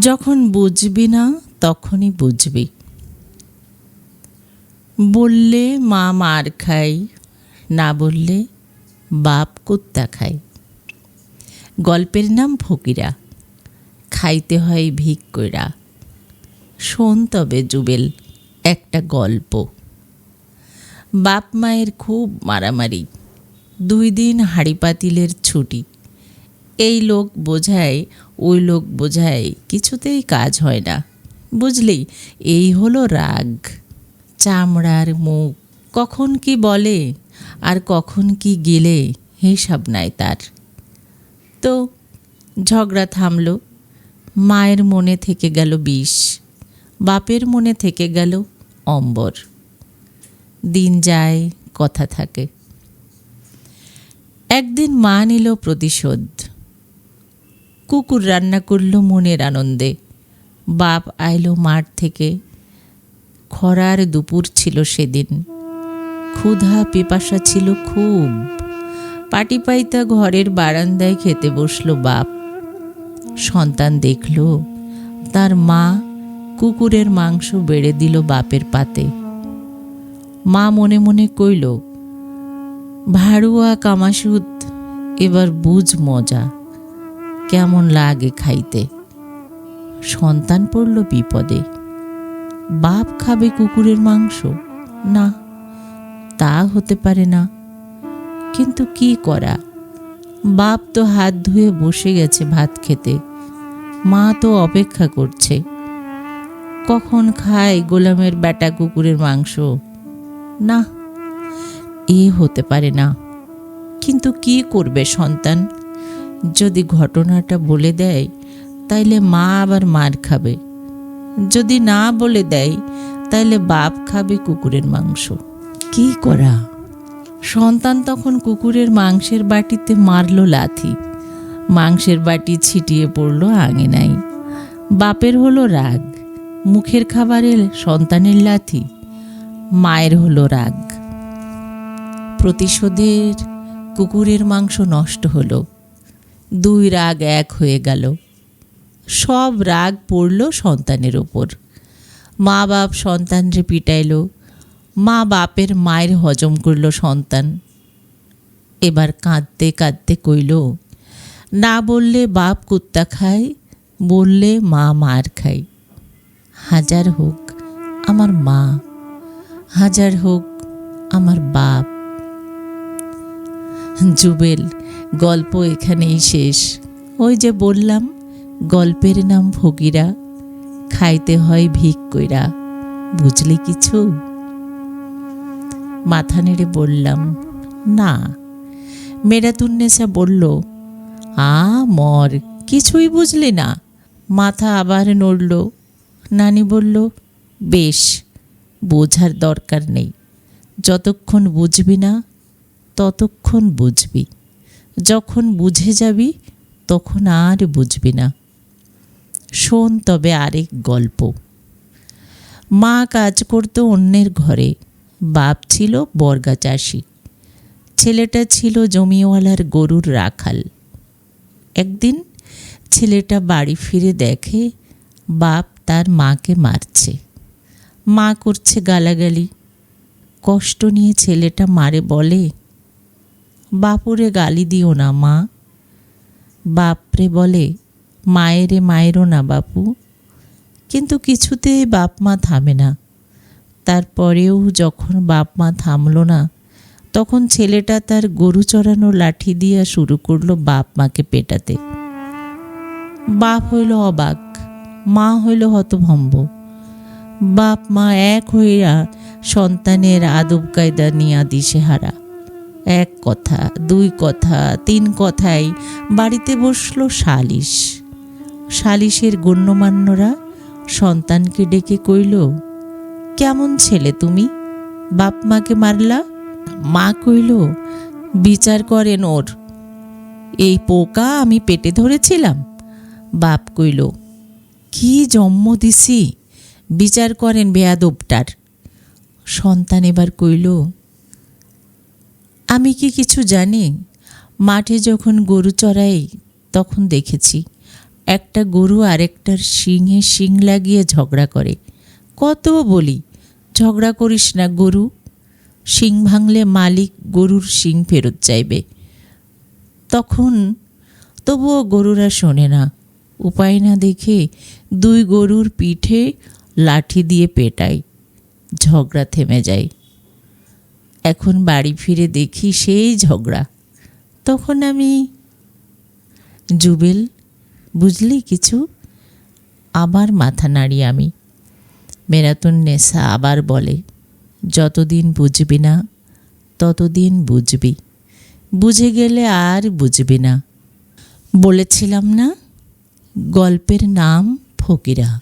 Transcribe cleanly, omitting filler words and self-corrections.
যখন বুঝবি না তখনই বুঝবি। বললে মা মার খায়, না বললে বাপ কুত্তা খায়। গল্পের নাম ফকিরা, খাইতে হয় ভিক কইরা। শোন তবে জুবেল একটা গল্প। বাপ মায়ের খুব মারামারি, 2 দিন হাঁড়ি পাতিলের ছুটি। এই লোক বোঝায় ওই লোক বোঝায়, কিছুতেই কাজ হয় না। বুঝলি, এই হলো রাগ। চামড়ার মুখ, কখন কি বলে আর কখন কি গেলে হিসাব নাই তার। তো ঝগড়া থামল। মায়ের মনে থেকে গেল বিষ, বাপের মনে থেকে গেল অম্বর। দিন যায়, কথা থাকে। একদিন মা নিল প্রতিশোধ। কুকুর রান্না করল মনের আনন্দে। বাপ আইলো মাঠ থেকে। খরার দুপুর ছিল সেদিন। ক্ষুধা পিপাসা ছিল খুব। পাটি পাইতা ঘরের বারান্দায় খেতে বসল বাপ। সন্তান দেখল তার মা কুকুরের মাংস বেড়ে দিল বাপের পাতে। মা মনে মনে কইল, ভাড়ুয়া কামাসুদ, এবার বুঝ মজা, কেমন লাগে খাইতে। সন্তান পড়ল বিপদে। বাপ খাবে কুকুরের মাংস? না, তা হতে পারে না। কিন্তু কি করা, বাপ তো হাত ধুয়ে বসে গেছে ভাত খেতে। মা তো অপেক্ষা করছে, কখন খায় গোলামের বেটা কুকুরের মাংস। না, এ হতে পারে না। কিন্তু কি করবে সন্তান? যদি ঘটনাটা বলে দেয় তাইলে মা আবার মার খাবে। যদি না বলে দেয় তাইলে বাপ খাবে কুকুরের মাংস। কি করা? সন্তান তখন কুকুরের মাংসের বাটিতে মারল লাথি। মাংসের বাটি ছিটিয়ে পড়ল আঙিনায়। বাপের হলো রাগ, মুখের খাবারে সন্তানের লাথি। মায়ের হলো রাগ, প্রতিশোধের কুকুরের মাংস নষ্ট হলো। 2 রাগ এক হয়ে গেল। সব রাগ পড়ল সন্তানের ওপর। মা বাপ সন্তানরে পিটাইল। মা বাপের মায়ের হজম করল সন্তান। এবার কাঁদতে কাঁদতে কইল, না বললে বাপ কুত্তা খায়, বললে মা মার খায়। হাজার হোক আমার মা, হাজার হোক আমার বাপ। জুবেল, গল্প এখানেই শেষ। ওই যে বললাম, গল্পের নাম ফকিরা, খাইতে হয় ভিক কইরা। বুঝলি কিছু? মাথা নেড়ে বললাম, না। মেরাতুন্নেসা বলল, মর, কিছুই বুঝলি না? মাথা আবার নড়ল। নানি বলল, বেশ, বোঝার দরকার নেই। যতক্ষণ বুঝবি না ততক্ষণ বুঝবি। যখন বুঝে যাবি তখন আর বুঝবি না। শোন তবে আরেক গল্প। মা কাজ করত অন্যের ঘরে। বাপ ছিল বর্গা চাষি। ছেলেটা ছিল জমিওয়ালার গরুর রাখাল। একদিন ছেলেটা বাড়ি ফিরে দেখে বাপ তার মাকে মারছে। মা করছে গালাগালি। কষ্ট নিয়ে ছেলেটা মারে বলে, বাপুরে গালি দিও না মা। বাপরে বলে, মায়েরে মায়েরও না বাপু। কিন্তু কিছুতে বাপ মা থামে না। তারপরেও যখন বাপ মা থামল না, তখন ছেলেটা তার গরু চড়ানো লাঠি দিয়া শুরু করলো বাপ মাকে পেটাতে। বাপ হইল অবাক, মা হইল হতভম্ব। বাপ মা এক হইয়া সন্তানের আদব কায়দা নিয়া দিশেহারা। 1 কথা 2 কথা 3 কথায় বাড়িতে বসল সালিশ। সালিশের গণ্যমান্যরা সন্তানকে ডেকে কইল, কেমন ছেলে তুমি, বাপ মাকে মারলা? মা কইল, বিচার করেন ওর। এই পোকা আমি পেটে ধরেছিলাম? বাপ কইল, কি জন্ম দিছি, বিচার করেন বেয়াদবটার। সন্তান এবার কইল, আমি কি কিছু জানি? মাঠে যখন গরু চড়াই তখন দেখেছি একটা গরু আরেকটার শিংয়ে শিং লাগিয়ে ঝগড়া করে। কত বলি, ঝগড়া করিস না গরু, শিং ভাঙলে মালিক গরুর শিং ফেরত চাইবে। তবুও গরুরা শোনে না। উপায় না দেখে দুই গরুর পিঠে লাঠি দিয়ে পেটাই, ঝগড়া থেমে যায়। এখন বাড়ি ফিরে দেখি সেই ঝগড়া। তখন আমি, জুবেল বুঝলি কিছু? আবার মাথা নাড়ি আমি। মেরাতুন্নেসা আবার বলে, যতদিন বুঝবি না ততদিন বুঝবি, বুঝে গেলে আর বুঝবি না। বলেছিলাম না, গল্পের নাম ফকিরা।